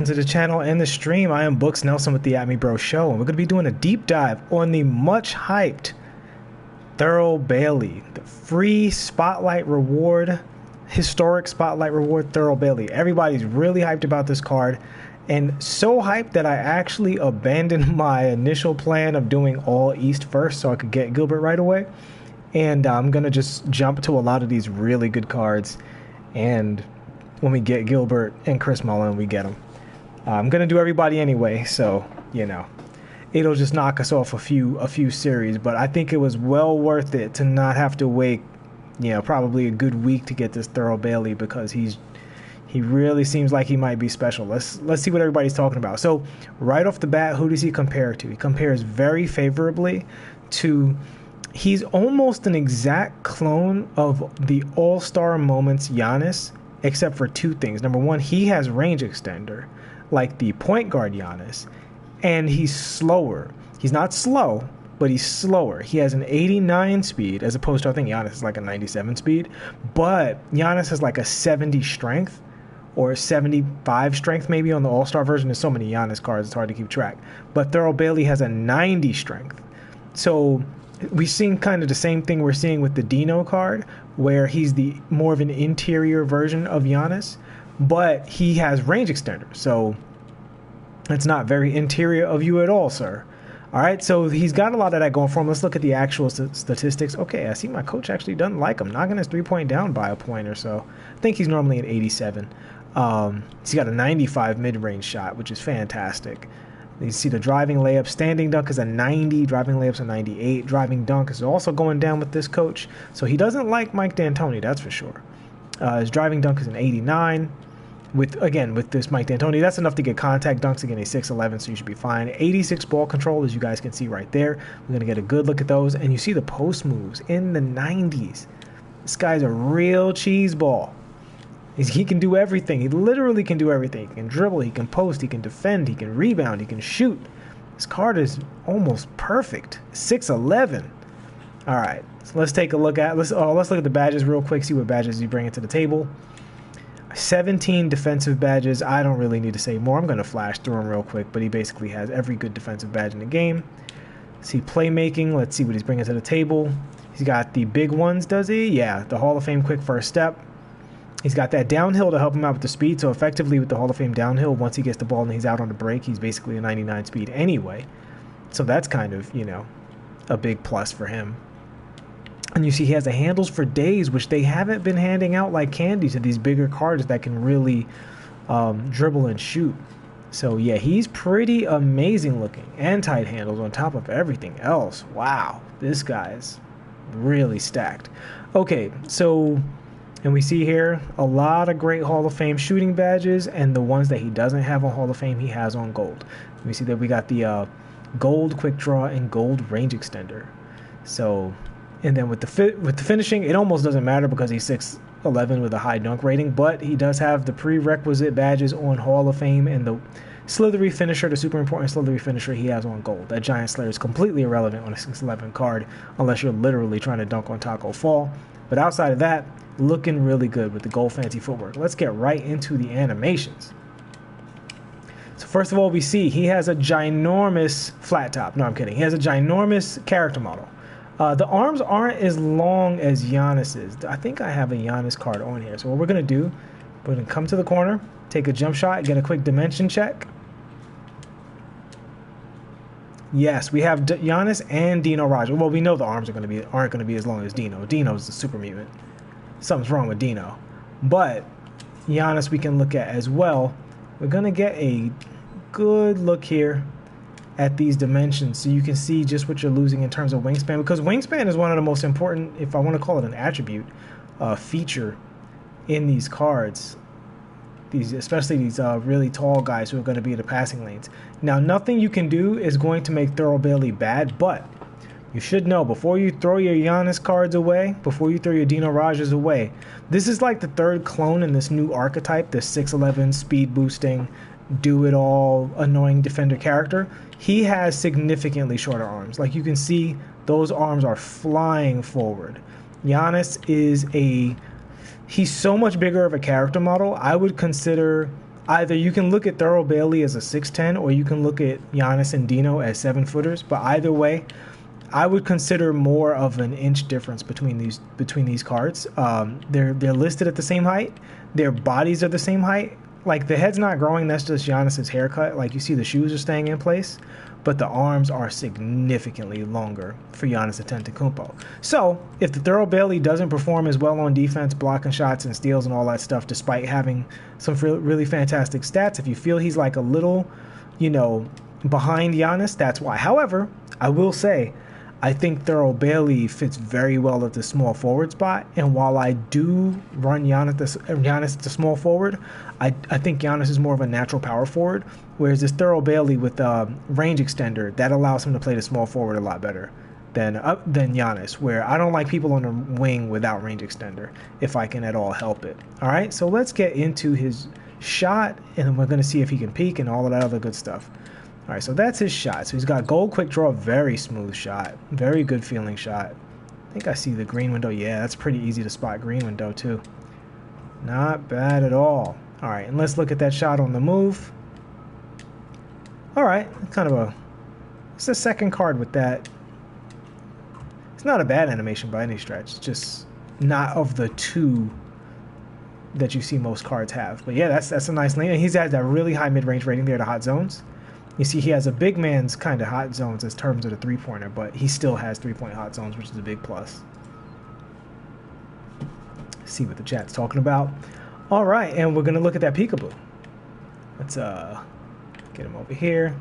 To the channel and the stream. I am Books Nelson with the At Me Bro Show, and we're going to be doing a deep dive on the much hyped Thurl Bailey, the free spotlight reward, historic spotlight reward Thurl Bailey. Everybody's really hyped about this card, and so hyped that I actually abandoned my initial plan of doing all East first so I could get Gilbert right away. And I'm going to just jump to a lot of these really good cards, and when we get Gilbert and Chris Mullin, we get them. I'm gonna do everybody anyway, so you know it'll just knock us off a few series. But I think it was well worth it to not have to wait, probably a good week to get this Thurl Bailey, because he really seems like he might be special. Let's see what everybody's talking about. So right off the bat, who does he compare to? He compares very favorably to. He's almost an exact clone of the All-Star Moments Giannis, except for two things. Number one, he has range extender, like the point guard Giannis, and he's slower. He's not slow, but he's slower. He has an 89 speed, as opposed to, I think Giannis is like a 97 speed, but Giannis has like a 70 strength, or 75 strength maybe on the All-Star version. There's so many Giannis cards, it's hard to keep track. But Thurl Bailey has a 90 strength. So we've seen kind of the same thing we're seeing with the Dino card, where he's the more of an interior version of Giannis, but he has range extender, so it's not very interior of you at all, sir. All right, so he's got a lot of that going for him. Let's look at the actual statistics. Okay, I see my coach actually doesn't like him, knocking his three-point down by a point or so. I think he's normally an 87. He's got a 95 mid-range shot, which is fantastic. You see the driving layup. Standing dunk is a 90. Driving layup's a 98. Driving dunk is also going down with this coach. So he doesn't like Mike D'Antoni, that's for sure. His driving dunk is an 89. With this Mike D'Antoni, that's enough to get contact dunks. Again, a 6'11", so you should be fine. 86 ball control, as you guys can see right there. We're going to get a good look at those. And you see the post moves in the 90s. This guy's a real cheese ball. He can do everything. He literally can do everything. He can dribble, he can post, he can defend, he can rebound, he can shoot. This card is almost perfect. 6'11". All right, so let's take a look at let's look at the badges real quick. See what badges you bring to the table. 17 defensive badges. I don't really need to say more. I'm going to flash through them real quick, but he basically has every good defensive badge in the game. See playmaking. Let's see what he's bringing to the table. He's got the big ones, does he? Yeah, the Hall of Fame quick first step. He's got that downhill to help him out with the speed. So effectively with the Hall of Fame downhill, once he gets the ball and he's out on the break, he's basically a 99 speed anyway. So that's kind of, a big plus for him. And you see he has the handles for days, which they haven't been handing out like candy to these bigger cards that can really dribble and shoot. So yeah, he's pretty amazing looking, and tight handles on top of everything else. Wow, this guy's really stacked. Okay, so, and we see here a lot of great Hall of Fame shooting badges, and the ones that he doesn't have on Hall of Fame, he has on gold. We see that we got the gold quick draw and gold range extender. So, and then with the finishing, it almost doesn't matter because he's 6'11" with a high dunk rating, but he does have the prerequisite badges on Hall of Fame, and the slithery finisher, the super important slithery finisher, he has on gold. That Giant Slayer is completely irrelevant on a 6'11" card unless you're literally trying to dunk on Taco Fall. But outside of that, looking really good with the gold fancy footwork. Let's get right into the animations. So first of all, we see he has a ginormous flat top. No, I'm kidding. He has a ginormous character model. The arms aren't as long as Giannis's. I think I have a Giannis card on here. So what we're going to do, we're going to come to the corner, take a jump shot, get a quick dimension check. Yes, we have Giannis and Dino Roger. Well, we know the arms aren't going to be as long as Dino. Dino's the super mutant. Something's wrong with Dino. But Giannis we can look at as well. We're going to get a good look here at these dimensions so you can see just what you're losing in terms of wingspan, because wingspan is one of the most important, if I want to call it an attribute, feature in these cards. Especially these really tall guys who are going to be in the passing lanes. Now, nothing you can do is going to make Thurl Bailey bad, but you should know before you throw your Giannis cards away, before you throw your Dino Rogers away, this is like the third clone in this new archetype, this 6'11" speed boosting, do-it-all, annoying defender character. He has significantly shorter arms. Like you can see, those arms are flying forward. Giannis is he's so much bigger of a character model. I would consider either you can look at Thurl Bailey as a 6'10", or you can look at Giannis and Dino as 7-footers. But either way, I would consider more of an inch difference between these cards. They're listed at the same height. Their bodies are the same height. Like, the head's not growing. That's just Giannis's haircut. Like, you see the shoes are staying in place, but the arms are significantly longer for Giannis Antetokounmpo. So if the Thurl Bailey doesn't perform as well on defense, blocking shots and steals and all that stuff, despite having some really fantastic stats, if you feel he's like a little, behind Giannis, that's why. However, I will say, I think Thurl Bailey fits very well at the small forward spot. And while I do run Giannis at the small forward, I think Giannis is more of a natural power forward. Whereas this Thurl Bailey with range extender, that allows him to play the small forward a lot better than Giannis, where I don't like people on the wing without range extender if I can at all help it. All right, so let's get into his shot, and we're going to see if he can peak and all of that other good stuff. All right, so that's his shot. So he's got gold quick draw, very smooth shot, very good feeling shot. I think I see the green window. Yeah, that's pretty easy to spot green window too. Not bad at all. All right, and let's look at that shot on the move. All right, it's the second card with that. It's not a bad animation by any stretch. It's just not of the two that you see most cards have. But yeah, that's a nice lane. And he's at that really high mid-range rating there, the hot zones. You see he has a big man's kind of hot zones in terms of the three-pointer, but he still has three-point hot zones, which is a big plus. See what the chat's talking about. All right, and we're going to look at that peekaboo. Let's get him over here.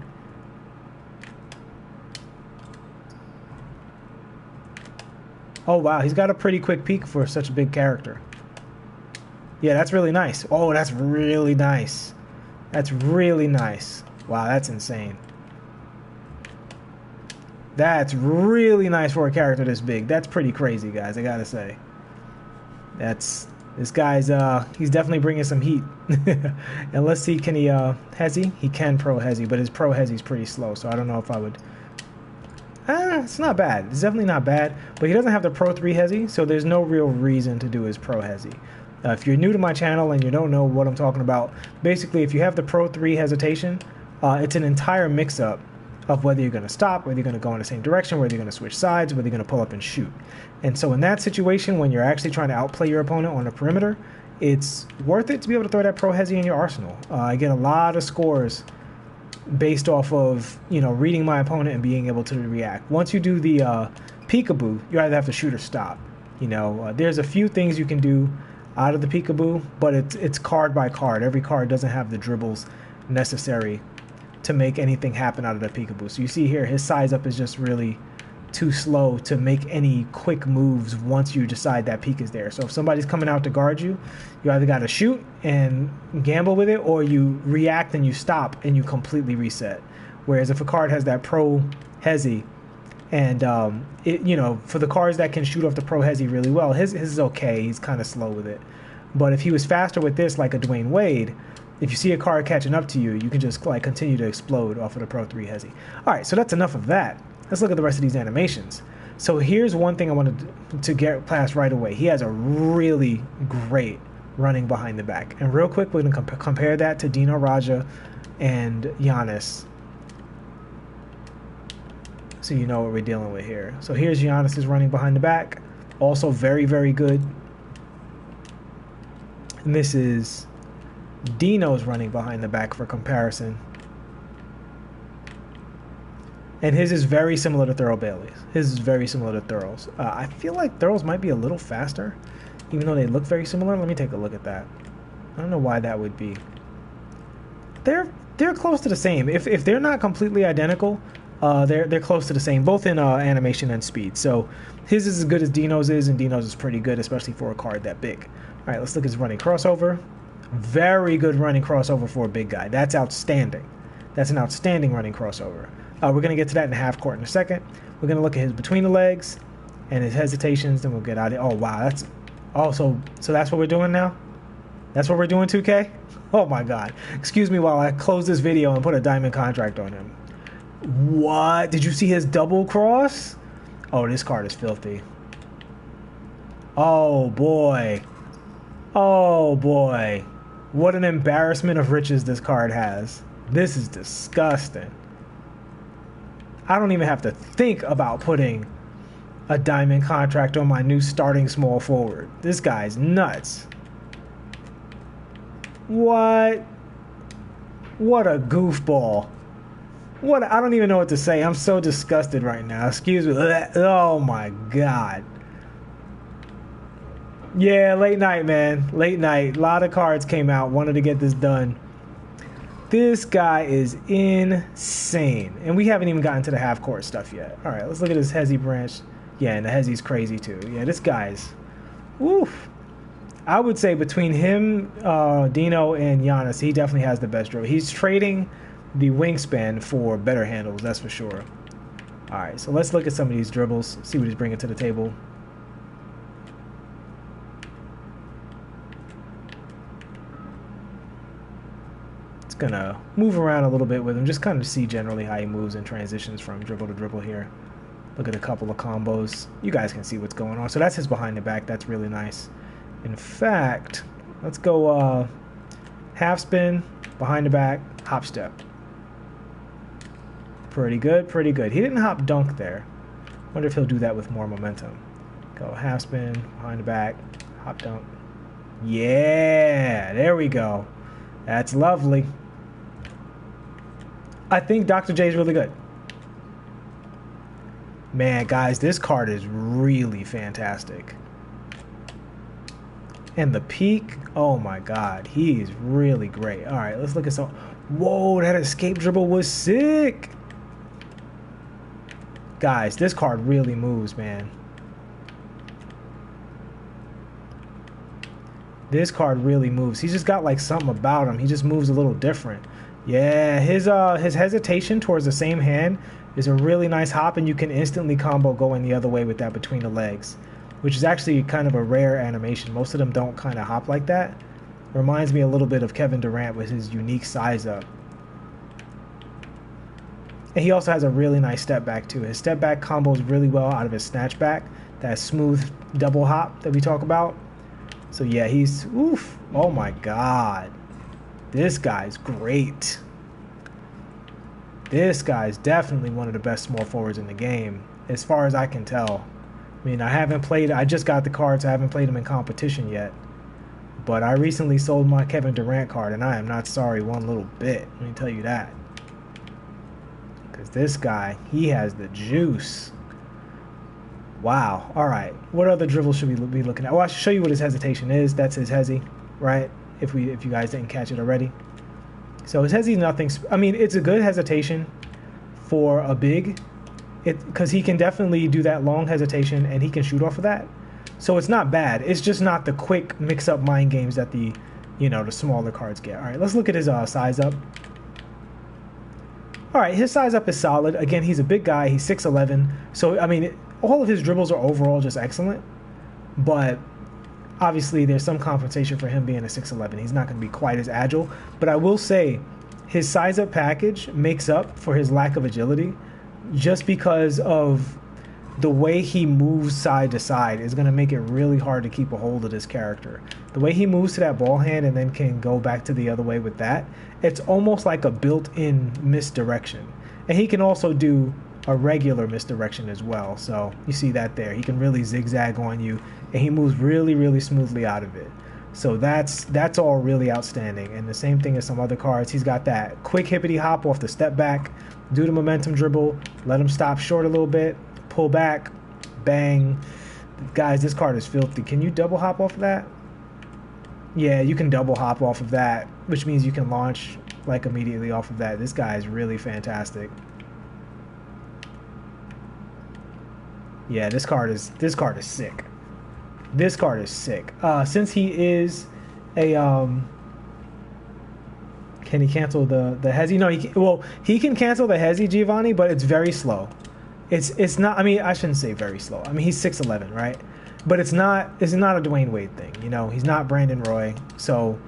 Oh, wow, he's got a pretty quick peek for such a big character. Yeah, that's really nice. Oh, that's really nice. That's really nice. Wow, that's insane. That's really nice for a character this big. That's pretty crazy, guys, I gotta say. This guy's, he's definitely bringing some heat. And let's see, can he, Hezi? He can pro Hezi, but his pro Hezi's pretty slow, so I don't know if I would... it's not bad. It's definitely not bad, but he doesn't have the pro 3 Hezi, so there's no real reason to do his pro Hezi. If you're new to my channel and you don't know what I'm talking about, basically if you have the pro 3 hesitation, it's an entire mix-up of whether you're going to stop, whether you're going to go in the same direction, whether you're going to switch sides, whether you're going to pull up and shoot. And so in that situation, when you're actually trying to outplay your opponent on the perimeter, it's worth it to be able to throw that pro Hezi in your arsenal. I get a lot of scores based off of, reading my opponent and being able to react. Once you do the peekaboo, you either have to shoot or stop. There's a few things you can do out of the peekaboo, but it's card by card. Every card doesn't have the dribbles necessary to make anything happen out of the peekaboo. So you see here, his size up is just really too slow to make any quick moves once you decide that peek is there. So if somebody's coming out to guard you, you either got to shoot and gamble with it, or you react and you stop and you completely reset. Whereas if a card has that pro Hezi, and for the cards that can shoot off the pro Hezi really well, his is okay. He's kind of slow with it. But if he was faster with this, like a Dwayne Wade, if you see a card catching up to you, you can just continue to explode off of the Pro 3 Hezi. All right, so that's enough of that. Let's look at the rest of these animations. So here's one thing I wanted to get past right away. He has a really great running behind the back. And real quick, we're going to compare that to Dino Raja and Giannis, so you know what we're dealing with here. So here's Giannis's running behind the back. Also very, very good. And this is Dino's running behind the back for comparison. And his is very similar to Thurl Bailey's. His is very similar to Thurl's. I feel like Thurl's might be a little faster, even though they look very similar. Let me take a look at that. I don't know why that would be. They're close to the same. If they're not completely identical, they're close to the same, both in animation and speed. So his is as good as Dino's is, and Dino's is pretty good, especially for a card that big. All right, let's look at his running crossover. Very good running crossover for a big guy. That's outstanding. That's an outstanding running crossover. We're going to get to that in half court in a second. We're going to look at his between the legs and his hesitations, then we'll get out of it. Oh, wow. That's also, so that's what we're doing now? That's what we're doing, 2K? Oh, my God. Excuse me while I close this video and put a diamond contract on him. What? Did you see his double cross? Oh, this card is filthy. Oh, boy. Oh, boy. What an embarrassment of riches this card has. This is disgusting. I don't even have to think about putting a diamond contract on my new starting small forward. This guy's nuts. What? What a goofball. What? I don't even know what to say. I'm so disgusted right now. Excuse me. Oh my God. Yeah, late night, man. Late night. A lot of cards came out. Wanted to get this done. This guy is insane. And we haven't even gotten to the half-court stuff yet. All right, let's look at this Hezi branch. Yeah, and the Hezi's crazy too. Yeah, this guy's... Oof. I would say between him, Dino, and Giannis, he definitely has the best dribble. He's trading the wingspan for better handles, that's for sure. All right, so let's look at some of these dribbles, see what he's bringing to the table. Gonna move around a little bit with him, just kind of see generally how he moves and transitions from dribble to dribble here. Look at a couple of combos. You guys can see what's going on. So that's his behind the back. That's really nice. In fact, let's go half spin, behind the back, hop step. Pretty good, pretty good. He didn't hop dunk there. Wonder if he'll do that with more momentum. Go half spin, behind the back, hop dunk. Yeah, there we go. That's lovely. I think Dr. J is really good. Man, guys, this card is really fantastic. And the peak, oh my God, he's really great. All right, let's look at some. Whoa, that escape dribble was sick. Guys, this card really moves, man. This card really moves. He's just got like something about him. He just moves a little different. Yeah, his hesitation towards the same hand is a really nice hop, and you can instantly combo going the other way with that between the legs, which is actually kind of a rare animation. Most of them don't kind of hop like that. Reminds me a little bit of Kevin Durant with his unique size up. And he also has a really nice step back too. His step back combos really well out of his snatch back, that smooth double hop that we talk about. So yeah, he's, oof, oh my God. This guy's great. This guy's definitely one of the best small forwards in the game, as far as I can tell. I mean, I just got the cards, I haven't played him in competition yet. But I recently sold my Kevin Durant card, and I am not sorry one little bit. Let me tell you that. Because this guy, he has the juice. Wow. All right. What other dribbles should we be looking at? Well, I should show you what his hesitation is. That's his Hezi, right? If you guys didn't catch it already. So his Hezi, nothing. I mean, it's a good hesitation for a big, because he can definitely do that long hesitation and he can shoot off of that. So it's not bad. It's just not the quick mix-up mind games that the smaller cards get. All right, let's look at his size up. All right, his size up is solid. Again, he's a big guy. He's 6'11". So, I mean, all of his dribbles are overall just excellent. But obviously, there's some compensation for him being a 6'11". He's not going to be quite as agile. But I will say, his size up package makes up for his lack of agility just because of the way he moves side to side is going to make it really hard to keep a hold of this character. The way he moves to that ball hand and then can go back to the other way with that, it's almost like a built-in misdirection. And he can also do a regular misdirection as well. So you see that there. He can really zigzag on you, and he moves really, really smoothly out of it. So that's all really outstanding. And the same thing as some other cards. He's got that quick hippity hop off the step back, do the momentum dribble, let him stop short a little bit, pull back, bang. Guys, this card is filthy. Can you double hop off of that? Yeah, you can double hop off of that, which means you can launch like immediately off of that. This guy is really fantastic. Yeah, this card is sick. This card is sick. Since he is a can he cancel the Hezi? No, he can cancel the Hezi, Giovanni, but it's very slow. It's not. I mean, I shouldn't say very slow. I mean, he's 6'11", right? But it's not a Dwayne Wade thing. You know, he's not Brandon Roy. So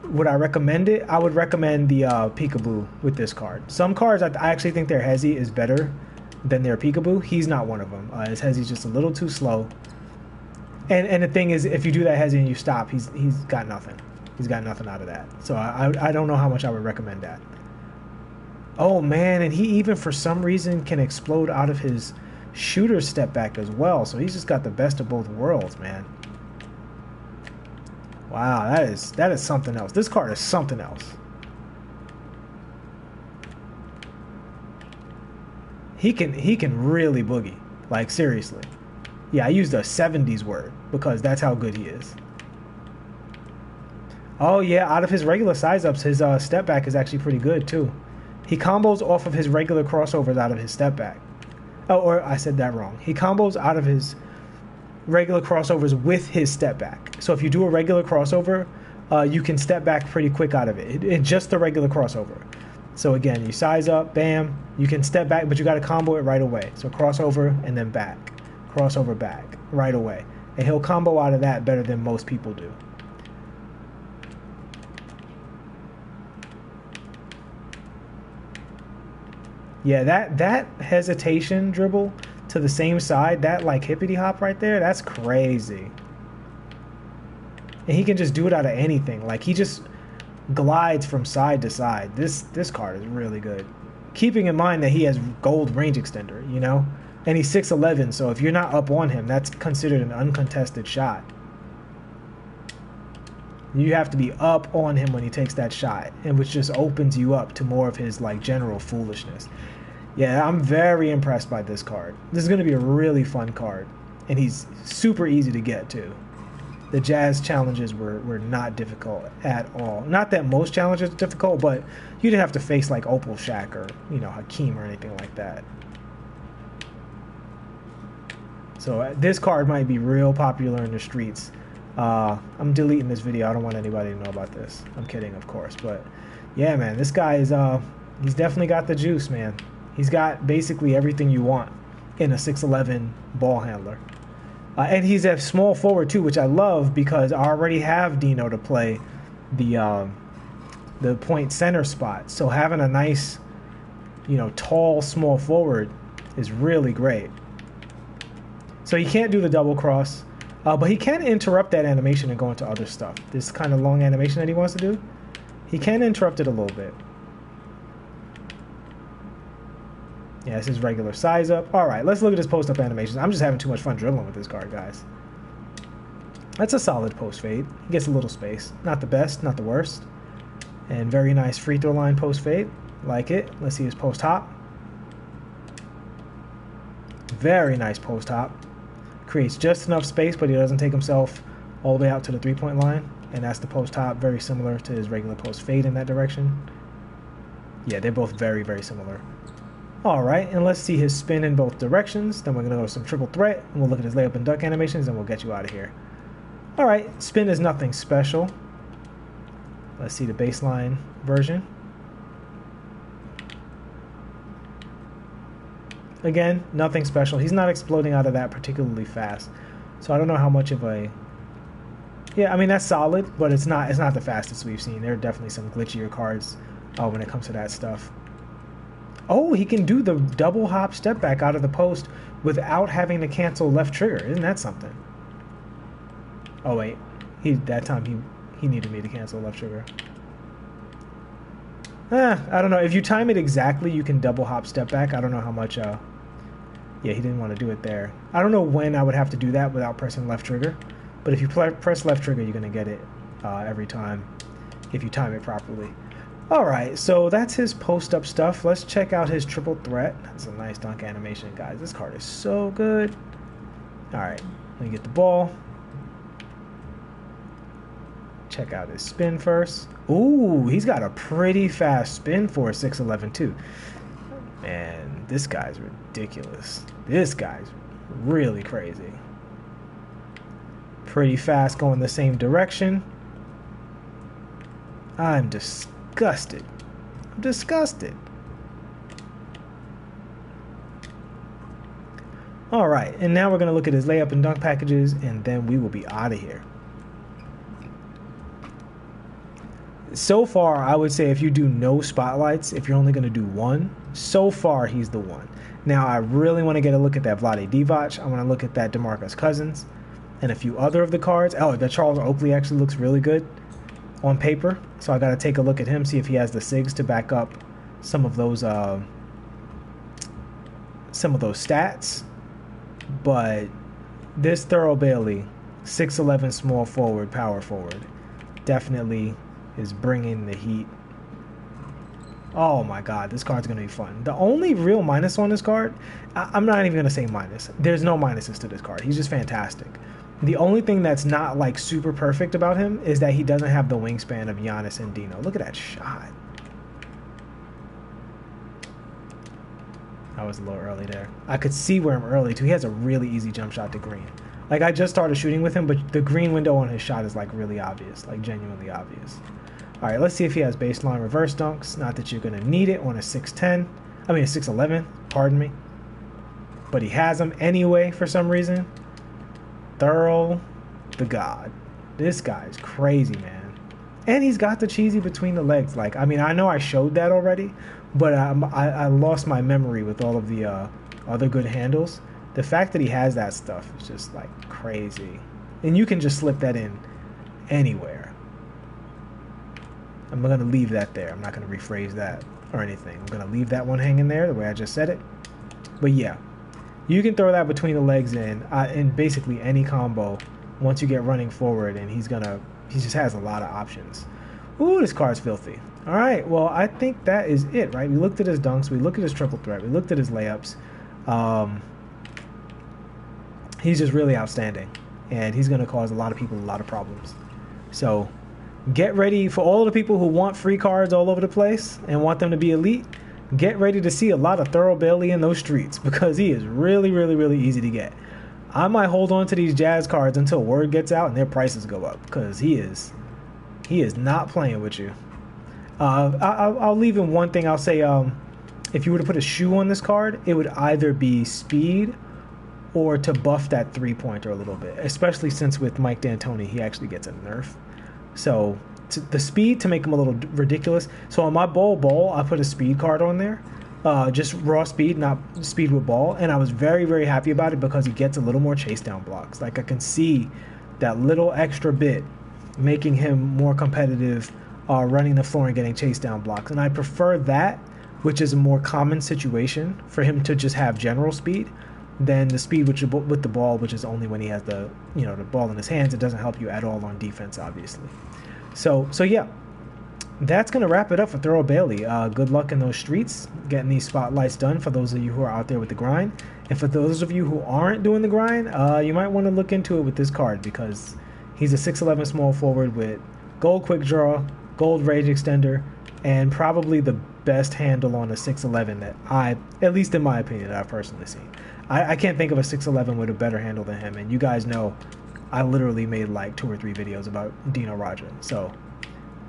would I recommend it? I would recommend the Peekaboo with this card. Some cards I actually think their Hezi is better than their Peekaboo. He's not one of them. His Hezi's just a little too slow. And the thing is, if you do that Hezi and you stop, he's got nothing. He's got nothing out of that. So I don't know how much I would recommend that. Oh man, and he even for some reason can explode out of his shooter step back as well. So he's just got the best of both worlds, man. Wow, that is something else. This card is something else. He can really boogie. Like seriously. Yeah, I used a 70s word because that's how good he is. Oh yeah, out of his regular size ups, his step back is actually pretty good too. He combos off of his regular crossovers out of his step back. Oh, or I said that wrong. He combos out of his regular crossovers with his step back. So if you do a regular crossover, you can step back pretty quick out of it. It's just the regular crossover. So again, you size up, bam, you can step back, but you got to combo it right away. So crossover and then back, crossover back, right away. And he'll combo out of that better than most people do. Yeah, that hesitation dribble to the same side, that like hippity hop right there, that's crazy. And he can just do it out of anything. Like he just glides from side to side. This card is really good. Keeping in mind that he has gold range extender, you know? And he's 6'11", so if you're not up on him, that's considered an uncontested shot. You have to be up on him when he takes that shot, and which just opens you up to more of his like general foolishness. Yeah, I'm very impressed by this card. This is going to be a really fun card, and he's super easy to get too. The Jazz challenges were not difficult at all. Not that most challenges are difficult, but you didn't have to face like Opal Shaq or, you know, Hakeem or anything like that. So this card might be real popular in the streets. I'm deleting this video. I don't want anybody to know about this. I'm kidding, of course. But yeah, man, this guy is he's definitely got the juice, man. He's got basically everything you want in a 6'11" ball handler. And he's a small forward too, which I love because I already have Dino to play the point center spot. So having a nice, you know, tall small forward is really great. So he can't do the double cross, but he can interrupt that animation and go into other stuff. This kind of long animation that he wants to do, he can interrupt it a little bit. Yeah, this is regular size up. All right, let's look at his post-up animations. I'm just having too much fun dribbling with this card, guys. That's a solid post fade. He gets a little space. Not the best, not the worst. And very nice free throw line post fade. Like it. Let's see his post hop. Very nice post hop. Creates just enough space, but he doesn't take himself all the way out to the three-point line. And that's the post hop, very similar to his regular post fade in that direction. Yeah, they're both very, very similar. All right, and let's see his spin in both directions. Then we're going to go to some triple threat, and we'll look at his layup and dunk animations, and we'll get you out of here. All right, spin is nothing special. Let's see the baseline version. Again, nothing special. He's not exploding out of that particularly fast. So I don't know how much of a... Yeah, I mean, that's solid, but it's not the fastest we've seen. There are definitely some glitchier cards when it comes to that stuff. Oh, he can do the double hop step back out of the post without having to cancel left trigger. Isn't that something? Oh, wait. That time he needed me to cancel left trigger. I don't know. If you time it exactly, you can double hop step back. I don't know how much... Yeah, he didn't want to do it there. I don't know when I would have to do that without pressing left trigger. But if you press left trigger, you're going to get it every time if you time it properly. All right, so that's his post-up stuff. Let's check out his triple threat. That's a nice dunk animation, guys. This card is so good. All right, let me get the ball. Check out his spin first. Ooh, he's got a pretty fast spin for a 6'11", too. Man, this guy's ridiculous. This guy's really crazy. Pretty fast going the same direction. I'm disgusted. I'm disgusted. All right, and now we're going to look at his layup and dunk packages, and then we will be out of here. So far, I would say if you do no spotlights, if you're only going to do one, so far he's the one. Now, I really want to get a look at that Vlade Divac. I want to look at that DeMarcus Cousins and a few other of the cards. Oh, that Charles Oakley actually looks really good. on paper. So I got to take a look at him, see if he has the SIGs to back up some of those stats. But this Thurl Bailey, 6'11" small forward, power forward, definitely is bringing the heat. Oh my god, this card's going to be fun. The only real minus on this card, I'm not even going to say minus. There's no minuses to this card. He's just fantastic. The only thing that's not like super perfect about him is that he doesn't have the wingspan of Giannis and Dino. Look at that shot. I was a little early there. I could see where I'm early too. He has a really easy jump shot to green. Like, I just started shooting with him, but the green window on his shot is like really obvious, like genuinely obvious. All right, let's see if he has baseline reverse dunks. Not that you're gonna need it on a 6'10". I mean a 6'11", pardon me. But he has them anyway for some reason. Thurl, the god. This guy is crazy, man. And he's got the cheesy between the legs. Like, I mean, I know I showed that already, but I lost my memory with all of the other good handles. The fact that he has that stuff is just like crazy. And you can just slip that in anywhere. I'm going to leave that there. I'm not going to rephrase that or anything. I'm going to leave that one hanging there the way I just said it. But yeah, you can throw that between the legs in basically any combo once you get running forward, and he just has a lot of options. Ooh, this card's filthy. All right, well, I think that is it, right? We looked at his dunks. We looked at his triple threat. We looked at his layups. He's just really outstanding, and he's going to cause a lot of people a lot of problems. So get ready for all the people who want free cards all over the place and want them to be elite. Get ready to see a lot of Thurl Bailey in those streets, because he is really, really, really easy to get. I might hold on to these Jazz cards until word gets out and their prices go up, because he is not playing with you. I'll leave in one thing. I'll say if you were to put a shoe on this card, it would either be speed or to buff that three-pointer a little bit, especially since with Mike D'Antoni, he actually gets a nerf. So the speed to make him a little ridiculous. So on my ball, I put a speed card on there, just raw speed, not speed with ball, and I was very, very happy about it because he gets a little more chase down blocks. Like, I can see that little extra bit making him more competitive, running the floor and getting chase down blocks. And I prefer that, which is a more common situation for him to just have general speed, than the speed with the ball, which is only when he has the ball in his hands. It doesn't help you at all on defense, obviously. So yeah, that's going to wrap it up for Thurl Bailey. Good luck in those streets, getting these spotlights done for those of you who are out there with the grind. And for those of you who aren't doing the grind, you might want to look into it with this card, because he's a 6'11" small forward with gold quick draw, gold range extender, and probably the best handle on a 6'11" that at least in my opinion, that I've personally seen. I can't think of a 6'11" with a better handle than him, and you guys know I literally made like 2 or 3 videos about Dino Roger. So,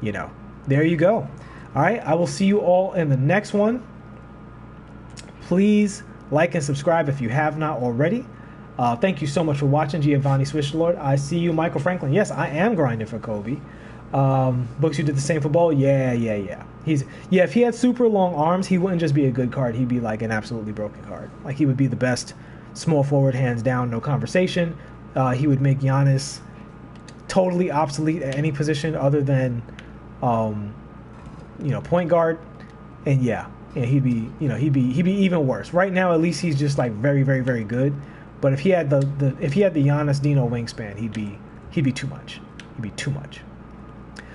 there you go. All right, I will see you all in the next one. Please like and subscribe if you have not already. Thank you so much for watching, Giovanni Swishlord. I see you, Michael Franklin. Yes, I am grinding for Kobe. Books, you did the same for ball. Yeah. If he had super long arms, he wouldn't just be a good card. He'd be like an absolutely broken card. Like, he would be the best small forward, hands down, no conversation. He would make Giannis totally obsolete at any position other than, point guard. And he'd be even worse. Right now, at least he's just like very, very, very good. But if he had the Giannis Dino wingspan, he'd be too much. He'd be too much.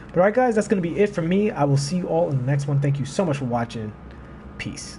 But all right, guys, that's going to be it for me. I will see you all in the next one. Thank you so much for watching. Peace.